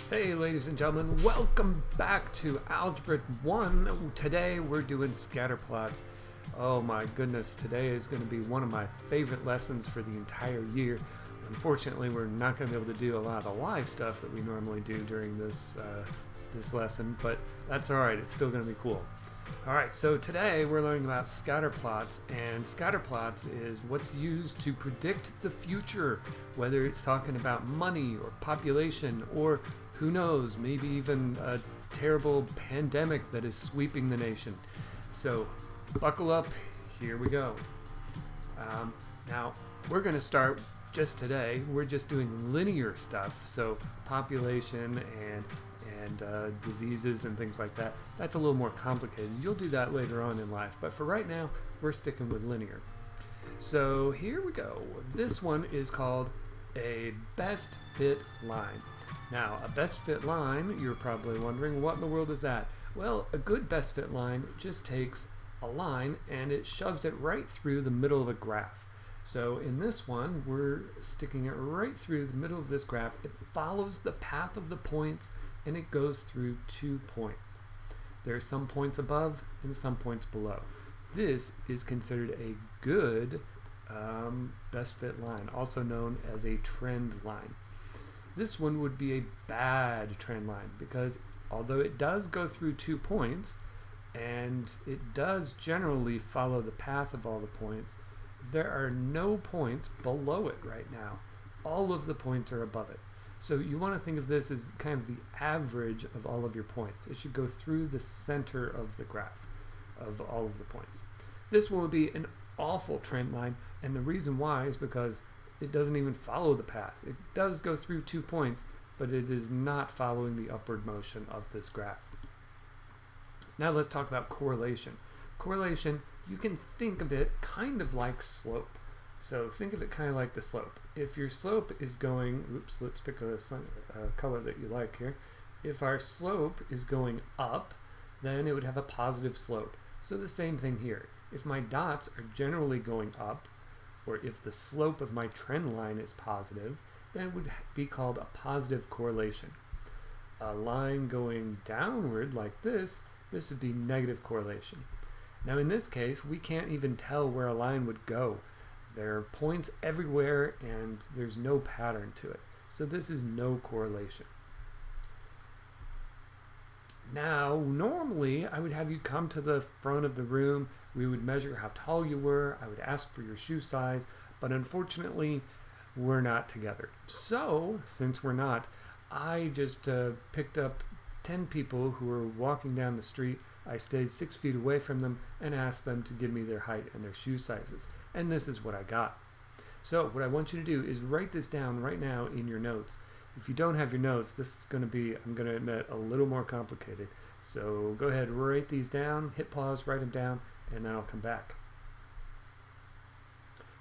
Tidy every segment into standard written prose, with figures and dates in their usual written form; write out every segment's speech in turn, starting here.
Hey ladies and gentlemen, welcome back to Algebra 1. Today we're doing scatterplots. Oh my goodness, today is going to be one of my favorite lessons for the entire year. Unfortunately, we're not going to be able to do a lot of the live stuff that we normally do during this lesson, but that's alright, it's still going to be cool. Alright, so today we're learning about scatterplots, and scatterplots is what's used to predict the future, whether it's talking about money or population or who knows, maybe even a terrible pandemic that is sweeping the nation. So buckle up, here we go. Now we're going to start just today, we're just doing linear stuff, so population and diseases and things like that. That's a little more complicated. You'll do that later on in life, but for right now, we're sticking with linear. So here we go. This one is called a best fit line. Now, a best fit line, you're probably wondering, what in the world is that? Well, a good best fit line just takes a line and it shoves it right through the middle of a graph. So in this one, we're sticking it right through the middle of this graph. It follows the path of the points and it goes through 2 points. There are some points above and some points below. This is considered a good best fit line, also known as a trend line. This one would be a bad trend line because although it does go through 2 points and it does generally follow the path of all the points, there are no points below it right now. All of the points are above it. So you want to think of this as kind of the average of all of your points. It should go through the center of the graph of all of the points. This one would be an awful trend line, and the reason why is because it doesn't even follow the path. It does go through 2 points, but it is not following the upward motion of this graph. Now let's talk about correlation. Correlation, you can think of it kind of like slope. So think of it kind of like the slope. If your slope is going, oops, let's pick a color that you like here. If our slope is going up, then it would have a positive slope. So the same thing here. If my dots are generally going up, or if the slope of my trend line is positive, then it would be called a positive correlation. A line going downward like this would be negative correlation. Now in this case, we can't even tell where a line would go. There are points everywhere and there's no pattern to it. So this is no correlation. Now, normally I would have you come to the front of the room. We would measure how tall you were. I would ask for your shoe size, but unfortunately we're not together. So, since we're not, I just picked up 10 people who were walking down the street. I stayed 6 feet away from them and asked them to give me their height and their shoe sizes. And this is what I got. So what I want you to do is write this down right now in your notes. If you don't have your notes, this is going to be, I'm going to admit, a little more complicated. So go ahead, write these down, hit pause, write them down, and then I'll come back.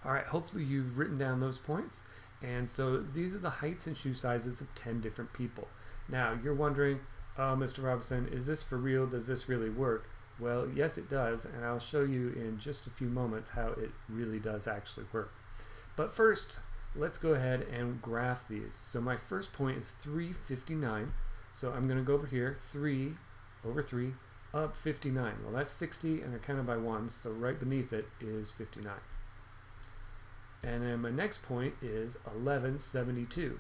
Alright, hopefully you've written down those points. And so these are the heights and shoe sizes of 10 different people. Now you're wondering, Mr. Robinson, is this for real? Does this really work? Well, yes it does, and I'll show you in just a few moments how it really does actually work. But first, let's go ahead and graph these. So my first point is 359. So I'm going to go over here, 3 over 3, up 59. Well, that's 60, and they're counted by 1, so right beneath it is 59. And then my next point is 1172.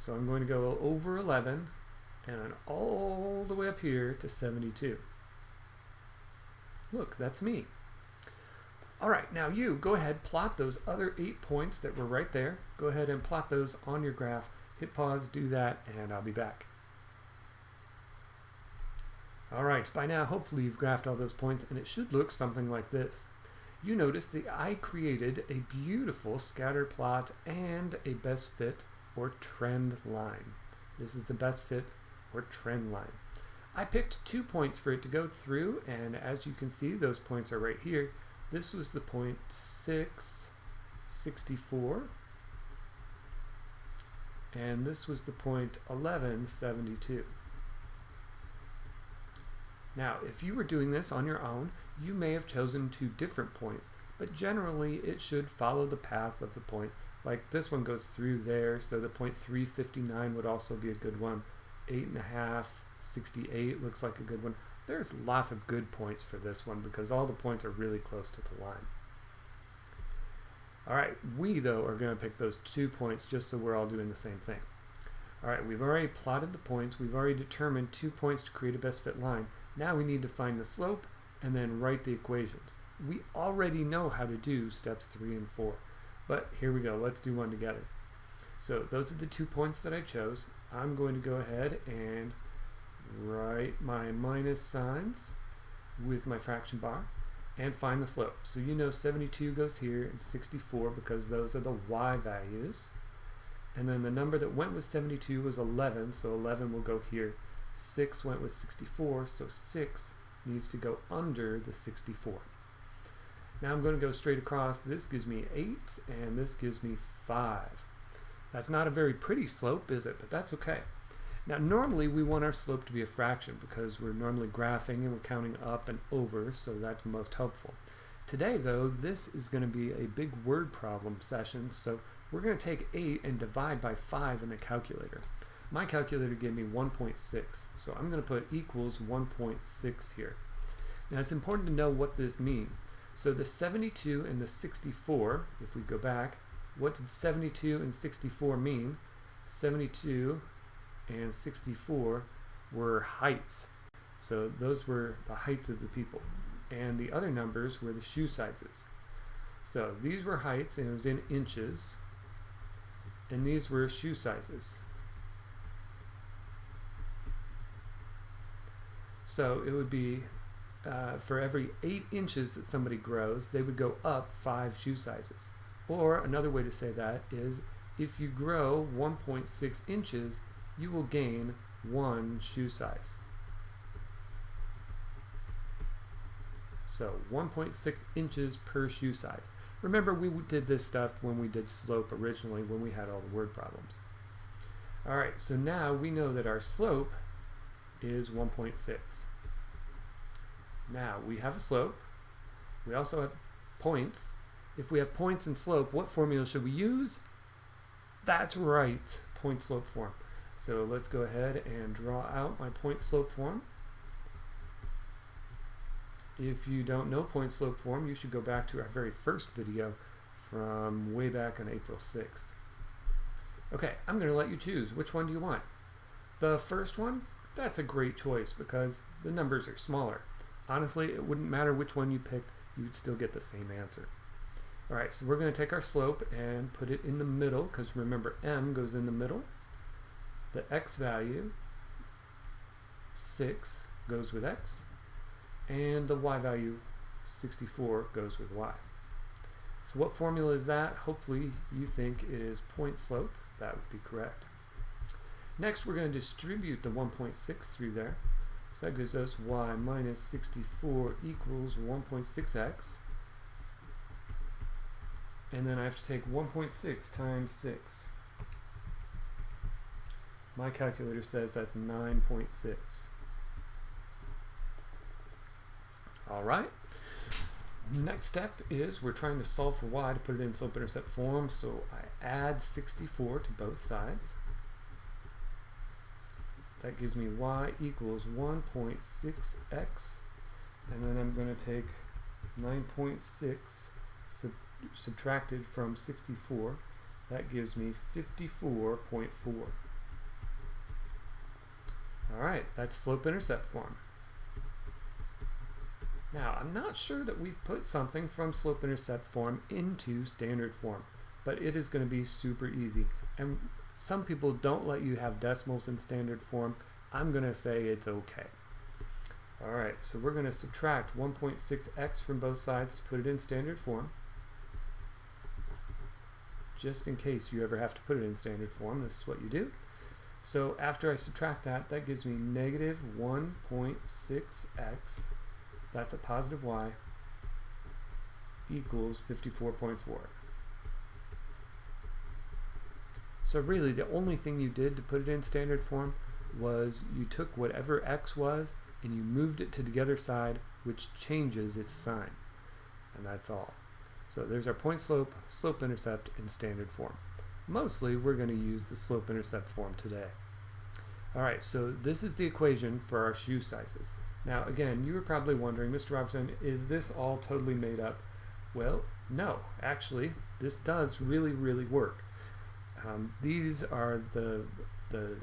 So I'm going to go over 11, and all the way up here to 72. Look, that's me. Alright, now you go ahead, plot those other 8 points that were right there. Go ahead and plot those on your graph. Hit pause, do that, and I'll be back. Alright, by now hopefully you've graphed all those points and it should look something like this. You notice that I created a beautiful scatter plot and a best fit or trend line. This is the best fit or trend line. I picked 2 points for it to go through, and as you can see, those points are right here. This was the point 664, and this was the point 1172. Now, if you were doing this on your own, you may have chosen 2 different points, but generally it should follow the path of the points. Like this one goes through there, so the point 359 would also be a good one. 8.5, 68 looks like a good one. There's lots of good points for this one because all the points are really close to the line. All right, we though are going to pick those 2 points just so we're all doing the same thing. All right, we've already plotted the points. We've already determined 2 points to create a best fit line. Now we need to find the slope and then write the equations. We already know how to do steps 3 and 4, but here we go. Let's do one together. So those are the 2 points that I chose. I'm going to go ahead and write my minus signs with my fraction bar and find the slope. So you know 72 goes here and 64 because those are the y values. And then the number that went with 72 was 11, so 11 will go here. 6 went with 64, so 6 needs to go under the 64. Now I'm going to go straight across. This gives me 8, and this gives me 5. That's not a very pretty slope, is it? But that's okay. Now normally we want our slope to be a fraction because we're normally graphing and we're counting up and over, so that's most helpful. Today though, this is going to be a big word problem session, so we're going to take 8 and divide by 5 in the calculator. My calculator gave me 1.6, so I'm going to put equals 1.6 here. Now it's important to know what this means. So the 72 and the 64, if we go back, what did 72 and 64 mean? 72 and 64 were heights. So those were the heights of the people. And the other numbers were the shoe sizes. So these were heights and it was in inches. And these were shoe sizes. So it would be for every 8 inches that somebody grows, they would go up 5 shoe sizes. Or another way to say that is if you grow 1.6 inches, you will gain 1 shoe size. So 1.6 inches per shoe size. Remember, we did this stuff when we did slope originally, when we had all the word problems. All right, so now we know that our slope is 1.6. Now we have a slope. We also have points. If we have points and slope, what formula should we use? That's right, point slope form. So let's go ahead and draw out my point slope form. If you don't know point slope form, you should go back to our very first video from way back on April 6th. Okay, I'm going to let you choose. Which one do you want? The first one? That's a great choice because the numbers are smaller. Honestly, it wouldn't matter which one you picked, you would still get the same answer. Alright, so we're going to take our slope and put it in the middle because remember m goes in the middle. The x value, 6, goes with x. And the y value, 64, goes with y. So what formula is that? Hopefully you think it is point slope. That would be correct. Next we're going to distribute the 1.6 through there. So that gives us y minus 64 equals 1.6x. And then I have to take 1.6 times 6. My calculator says that's 9.6. Alright, next step is we're trying to solve for y to put it in slope-intercept form, so I add 64 to both sides. That gives me y equals 1.6x, and then I'm going to take 9.6 subtracted from 64. That gives me 54.4. Alright, that's slope-intercept form. Now, I'm not sure that we've put something from slope-intercept form into standard form, but it is going to be super easy. And some people don't let you have decimals in standard form. I'm going to say it's okay. Alright, so we're going to subtract 1.6x from both sides to put it in standard form. Just in case you ever have to put it in standard form, this is what you do. So after I subtract that, that gives me negative 1.6x. That's a positive y equals 54.4. So really the only thing you did to put it in standard form was you took whatever x was and you moved it to the other side, which changes its sign. And that's all. So there's our point slope, slope-intercept in standard form. Mostly we're going to use the slope-intercept form today. Alright, so this is the equation for our shoe sizes. Now again, you were probably wondering, Mr. Robinson, is this all totally made up? Well, no, actually, this does really work. These are the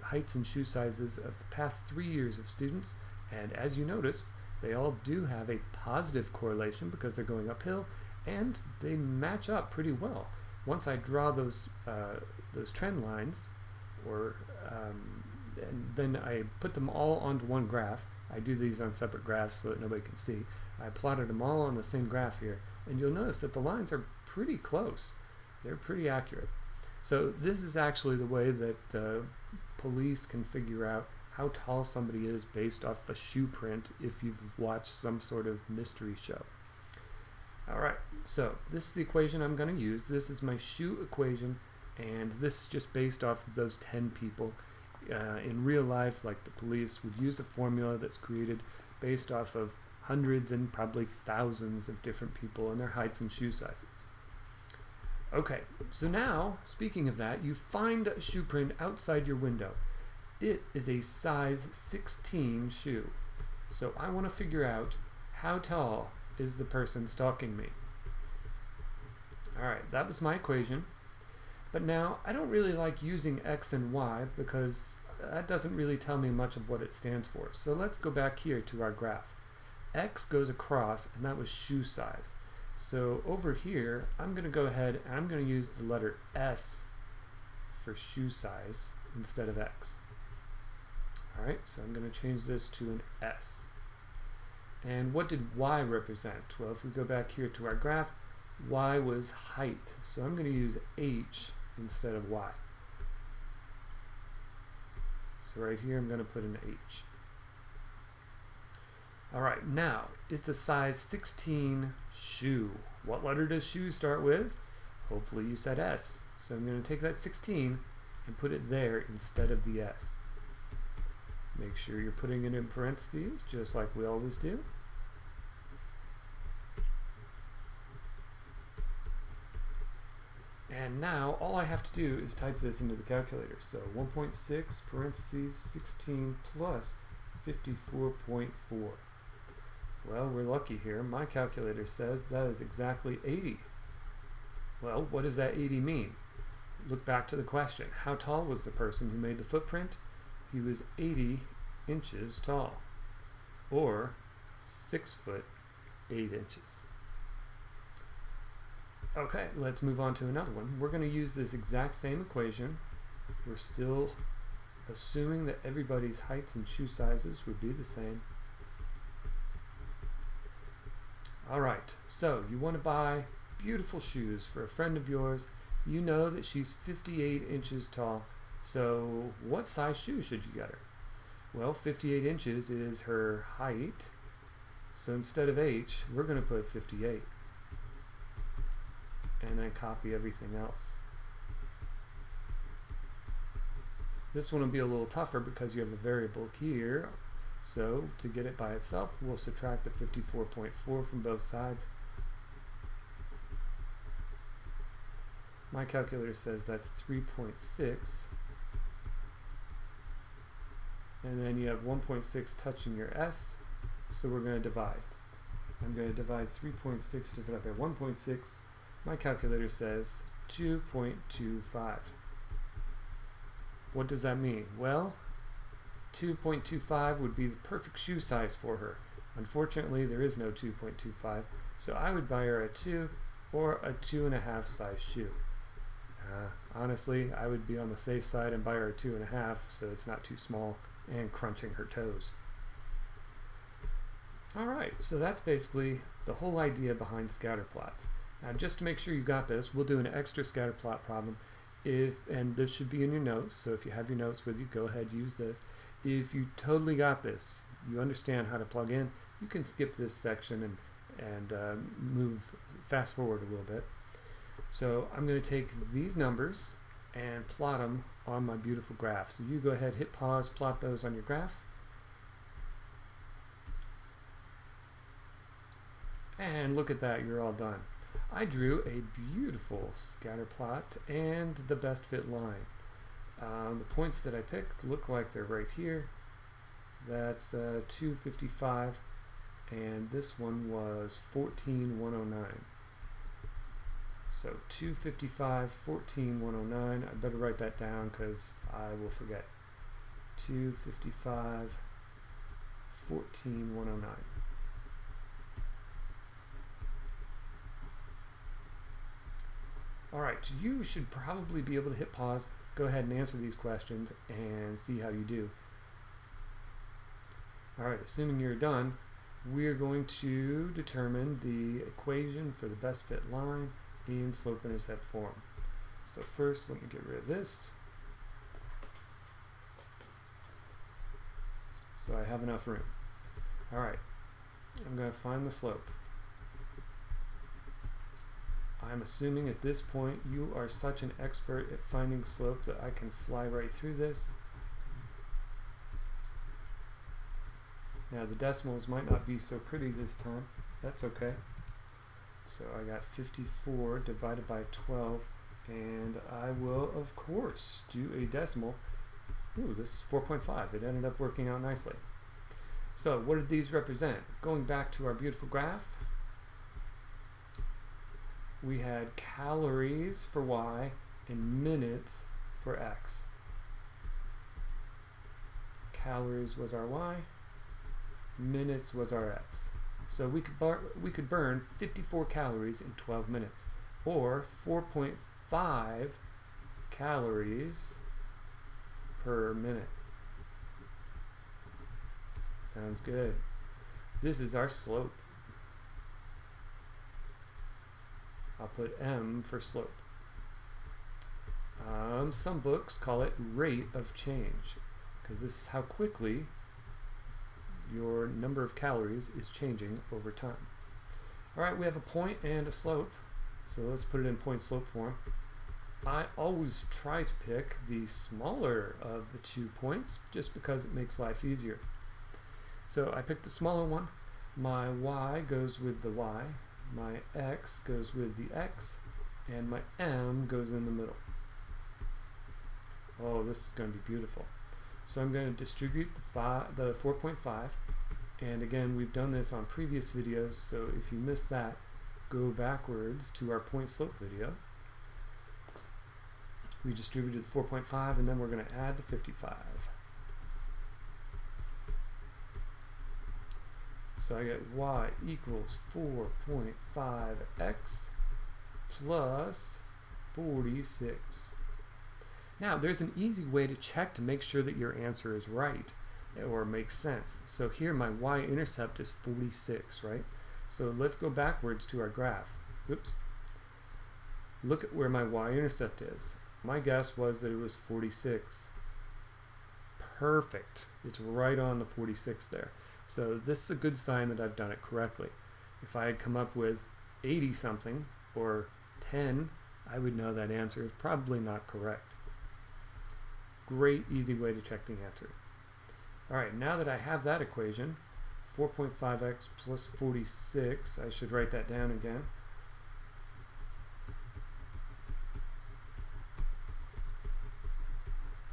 heights and shoe sizes of the past 3 years of students, and as you notice, they all do have a positive correlation because they're going uphill, and they match up pretty well. Once I draw those trend lines, and then I put them all onto one graph. I do these on separate graphs so that nobody can see. I plotted them all on the same graph here, and you'll notice that the lines are pretty close. They're pretty accurate. So this is actually the way that police can figure out how tall somebody is based off a shoe print if you've watched some sort of mystery show. Alright, so this is the equation I'm going to use. This is my shoe equation, and this is just based off of those 10 people. In real life, like the police would use a formula that's created based off of hundreds and probably thousands of different people and their heights and shoe sizes. Okay, so now, speaking of that, you find a shoe print outside your window. It is a size 16 shoe. So I want to figure out how tall is the person stalking me. Alright, that was my equation. But now, I don't really like using X and Y because that doesn't really tell me much of what it stands for. So let's go back here to our graph. X goes across, and that was shoe size. So over here, I'm going to go ahead and I'm going to use the letter S for shoe size instead of X. Alright, so I'm going to change this to an S. And what did Y represent? Well, if we go back here to our graph, Y was height. So I'm going to use H instead of Y. So right here I'm going to put an H. Alright, now, is the size 16 shoe? What letter does shoe start with? Hopefully you said S. So I'm going to take that 16 and put it there instead of the S. Make sure you're putting it in parentheses, just like we always do. And now all I have to do is type this into the calculator. So 1.6 parentheses 16 plus 54.4. Well, we're lucky here. My calculator says that is exactly 80. Well, what does that 80 mean? Look back to the question. How tall was the person who made the footprint? He was 80 inches tall, or 6 foot 8 inches. Okay, let's move on to another one. We're going to use this exact same equation. We're still assuming that everybody's heights and shoe sizes would be the same. Alright, so you want to buy beautiful shoes for a friend of yours. You know that she's 58 inches tall, so what size shoe should you get her? Well, 58 inches is her height, so instead of H, we're going to put 58. And then copy everything else. This one will be a little tougher because you have a variable here. So to get it by itself, we'll subtract the 54.4 from both sides. My calculator says that's 3.6. And then you have 1.6 touching your S, so we're going to divide. I'm going to divide 3.6 divided by 1.6. My calculator says 2.25. What does that mean? Well, 2.25 would be the perfect shoe size for her. Unfortunately, there is no 2.25, so I would buy her a 2 or a 2.5 size shoe. Honestly, I would be on the safe side and buy her a 2.5 so it's not too small and crunching her toes. Alright, so that's basically the whole idea behind scatterplots. Now, just to make sure you got this, we'll do an extra scatterplot problem, and this should be in your notes, so if you have your notes with you, go ahead, use this. If you totally got this, you understand how to plug in, you can skip this section and move fast forward a little bit. So I'm going to take these numbers and plot them on my beautiful graph. So you go ahead, hit pause, plot those on your graph. And look at that, you're all done. I drew a beautiful scatter plot and the best fit line. The points that I picked look like they're right here. That's 255, and this one was 14,109. So 255, 14,109. I better write that down because I will forget. 255, 14,109. Alright, so you should probably be able to hit pause, go ahead and answer these questions, and see how you do. Alright, assuming you're done, we're going to determine the equation for the best fit line in slope-intercept form. So first, let me get rid of this. So I have enough room. Alright, I'm going to find the slope. I'm assuming at this point you are such an expert at finding slope that I can fly right through this. Now the decimals might not be so pretty this time. That's okay. So I got 54 divided by 12, and I will of course do a decimal. Ooh, this is 4.5. It ended up working out nicely. So what did these represent? Going back to our beautiful graph, we had calories for Y and minutes for X. Calories was our Y, minutes was our X. So we could burn 54 calories in 12 minutes, or 4.5 calories per minute. Sounds good. This is our slope. I'll put M for slope. Some books call it rate of change, because this is how quickly your number of calories is changing over time. Alright, we have a point and a slope, so let's put it in point slope form. I always try to pick the smaller of the 2 points just because it makes life easier. So I picked the smaller one. My Y goes with the Y, my X goes with the X, and my M goes in the middle. Oh, this is going to be beautiful. So I'm going to distribute the 4.5, and again, we've done this on previous videos, so if you missed that, go backwards to our point slope video. We distributed the 4.5, and then we're going to add the 55. So I get Y equals 4.5x plus 46. Now, there's an easy way to check to make sure that your answer is right or makes sense. So here my y-intercept is 46, right? So let's go backwards to our graph. Oops. Look at where my y-intercept is. My guess was that it was 46. Perfect. It's right on the 46 there. So this is a good sign that I've done it correctly. If I had come up with 80 something or 10, I would know that answer is probably not correct. Great easy way to check the answer. Alright, now that I have that equation, 4.5x plus 46, I should write that down again.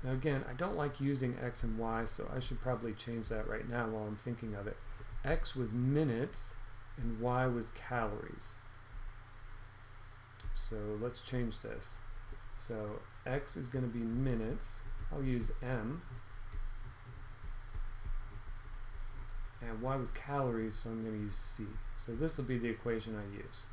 Now again, I don't like using x and y, so I should probably change that right now while I'm thinking of it. X was minutes and y was calories. So let's change this. So x is going to be minutes. I'll use m. And y was calories, so I'm going to use c. So this will be the equation I use.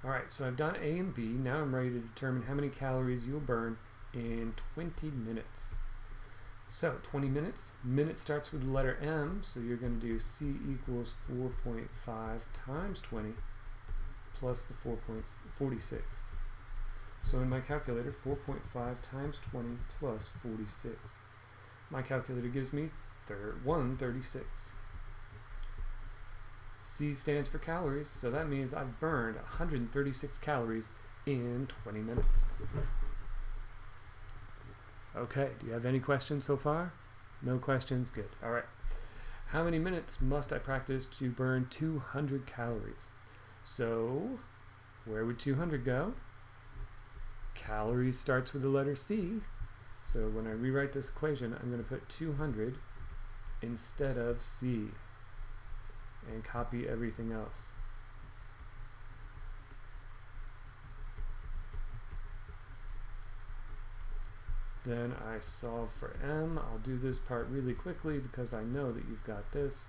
Alright, so I've done A and B. Now I'm ready to determine how many calories you'll burn in 20 minutes. So 20 minutes. Minute starts with the letter M, so you're going to do C equals 4.5 times 20 plus the 4.46. So in my calculator, 4.5 times 20 plus 46. My calculator gives me 136. C stands for calories, so that means I've burned 136 calories in 20 minutes. Okay, do you have any questions so far? No questions? Good. Alright. How many minutes must I practice to burn 200 calories? So, where would 200 go? Calories starts with the letter C. So when I rewrite this equation, I'm going to put 200 instead of C and copy everything else. Then I solve for M. I'll do this part really quickly because I know that you've got this.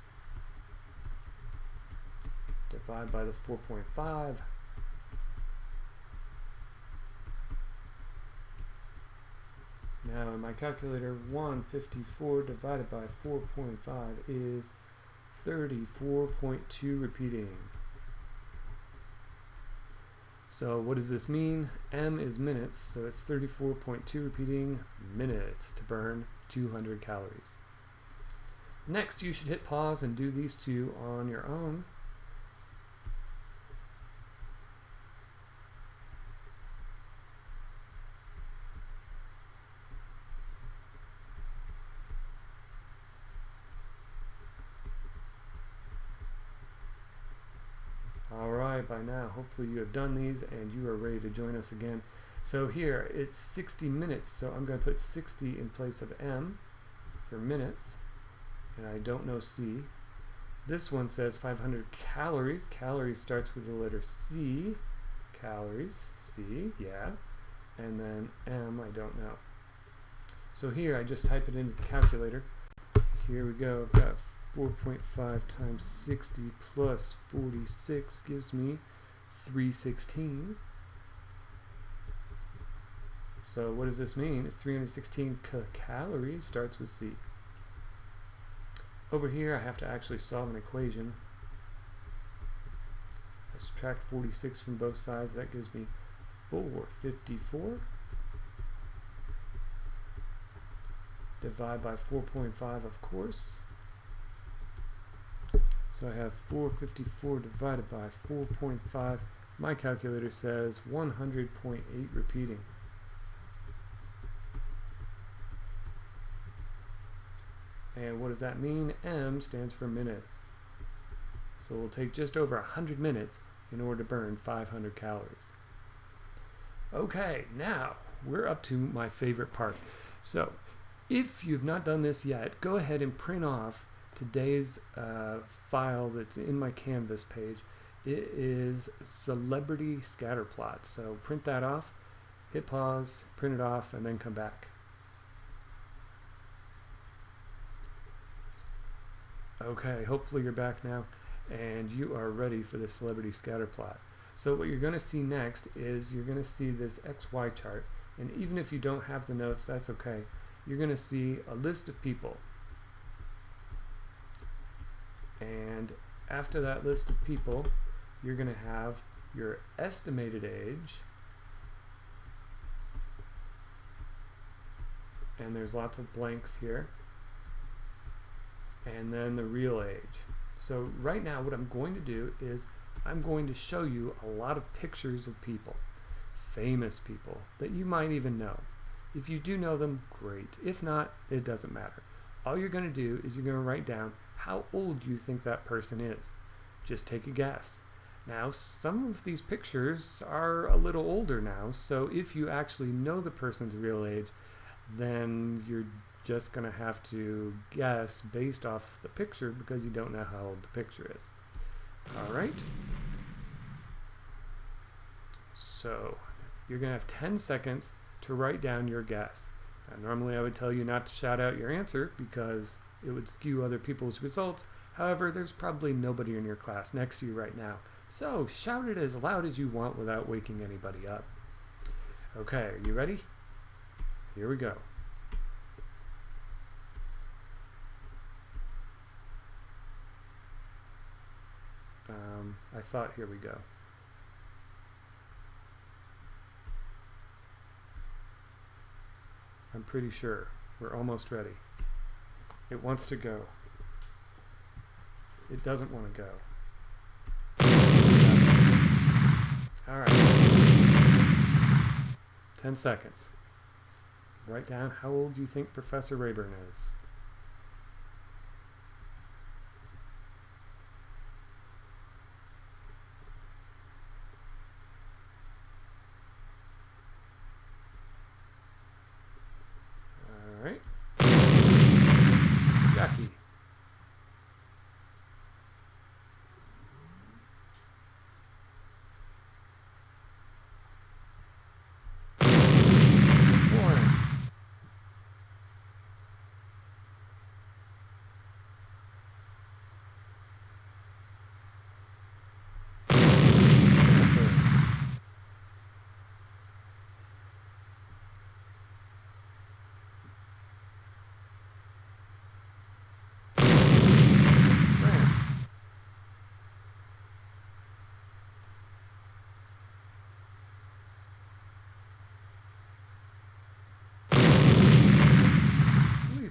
Divide by the 4.5. Now in my calculator, 154 divided by 4.5 is 34.2 repeating. So what does this mean? M is minutes, so it's 34.2 repeating minutes to burn 200 calories. Next, you should hit pause and do these two on your own. Alright, by now, hopefully you have done these and you are ready to join us again. So here, it's 60 minutes, so I'm going to put 60 in place of M for minutes, and I don't know C. This one says 500 calories. Calories starts with the letter C. Calories, C, yeah. And then M, I don't know. So here, I just type it into the calculator. Here we go, I've got 4.5 times 60 plus 46 gives me 316. So what does this mean? It's 316 calories, starts with C. Over here I have to actually solve an equation. I subtract 46 from both sides, that gives me 454. Divide by 4.5, of course. So I have 454 divided by 4.5. My calculator says 100.8 repeating. And what does that mean? M stands for minutes. So we'll take just over 100 minutes in order to burn 500 calories. Okay, now we're up to my favorite part. So if you've not done this yet, go ahead and print off today's file that's in my Canvas page. It is Celebrity Scatterplot. So print that off, hit pause, print it off, and then come back. Okay, hopefully you're back now and you are ready for the Celebrity Scatterplot. So what you're going to see next is you're going to see this XY chart, and even if you don't have the notes, that's okay. You're going to see a list of people. And after that list of people, you're going to have your estimated age, and there's lots of blanks here, and then the real age. So right now what I'm going to do is I'm going to show you a lot of pictures of people, famous people that you might even know. If you do know them, great. If not, it doesn't matter. All you're going to do is you're going to write down how old you think that person is. Just take a guess. Now, some of these pictures are a little older now, so if you actually know the person's real age, then you're just going to have to guess based off the picture because you don't know how old the picture is. Alright? So, you're going to have 10 seconds to write down your guess. Now, normally I would tell you not to shout out your answer because it would skew other people's results. However, there's probably nobody in your class next to you right now, so shout it as loud as you want without waking anybody up. Okay, are you ready? Here we go. I thought, here we go. I'm pretty sure. We're almost ready. It wants to go. It doesn't want to go. Alright. 10 seconds. Write down how old you think Professor Rayburn is.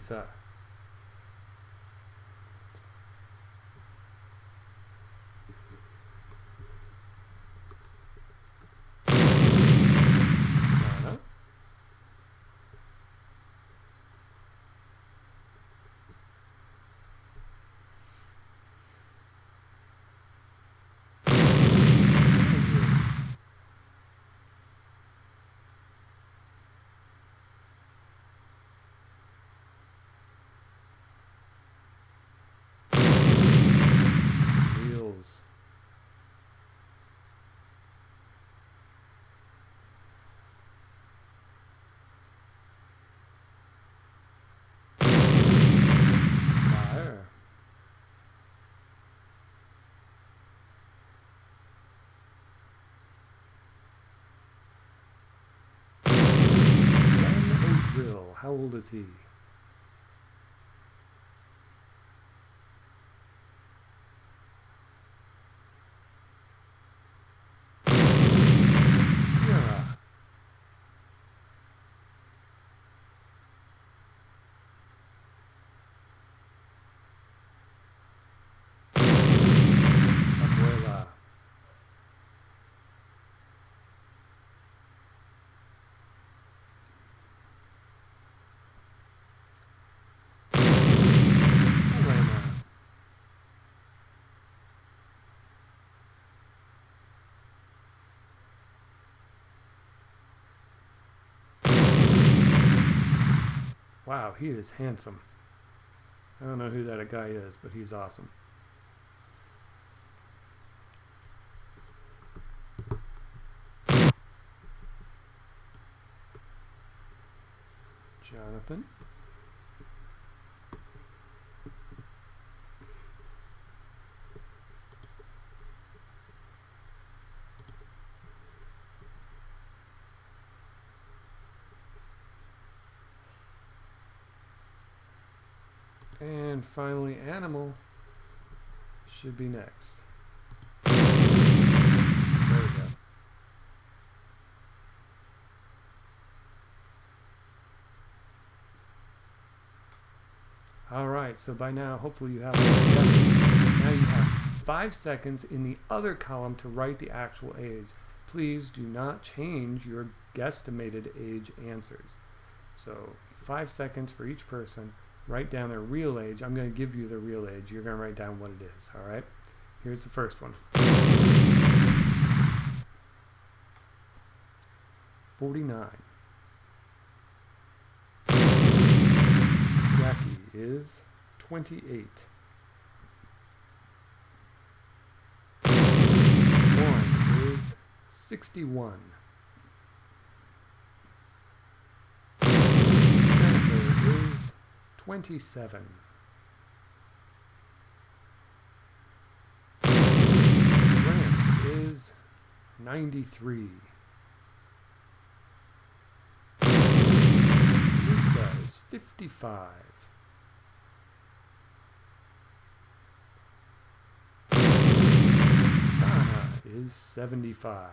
Lisa. Donna. Wheels. Lyre. Ben O'Drill. How old is he? Kiara. Abuela. Elena. Wow, he is handsome. I don't know who that guy is, but he's awesome. Jonathan. And finally, Animal should be next. There we go. Alright, so by now, hopefully you have all the guesses. Now you have 5 seconds in the other column to write the actual age. Please do not change your guesstimated age answers. So 5 seconds for each person. Write down their real age. I'm going to give you the real age. You're going to write down what it is, all right? Here's the first one. 49. Jackie is 28. Warren is 61. Jennifer is 27. Gramps is 93. Lisa is 55. Donna is 75.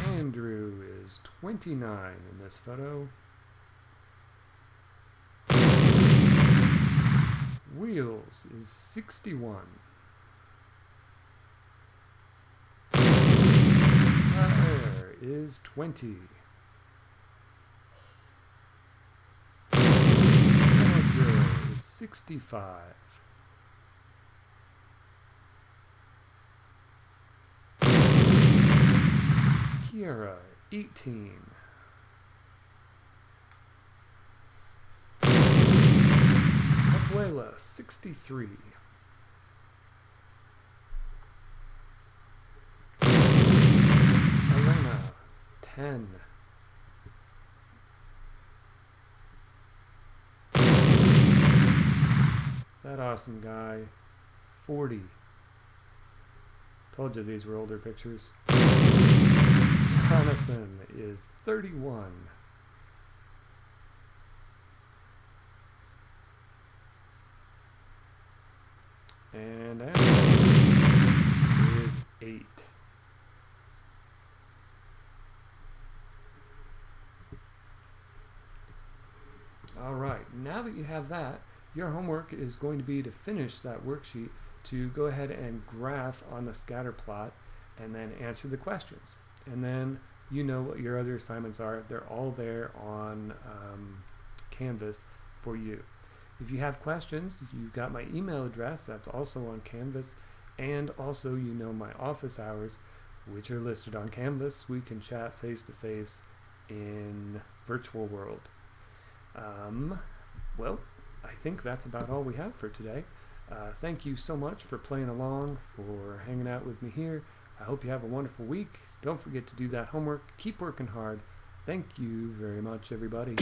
Andrew is 29 in this photo. Wheels is 61. Lyre is 20. Algebra is 65. Kiara, 18. Abuela, 63. Elena, 10. That awesome guy, 40. Told you these were older pictures. Jonathan is 31. And Animal is 8. now that you have that, your homework is going to be to finish that worksheet, to go ahead and graph on the scatter plot and then answer the questions. And then you know what your other assignments are. They're all there on Canvas for you. If you have questions, you've got my email address. That's also on Canvas. And also, you know my office hours, which are listed on Canvas. We can chat face-to-face in virtual world. Well, I think that's about all we have for today. Thank you so much for playing along, for hanging out with me here. I hope you have a wonderful week. Don't forget to do that homework. Keep working hard. Thank you very much, everybody.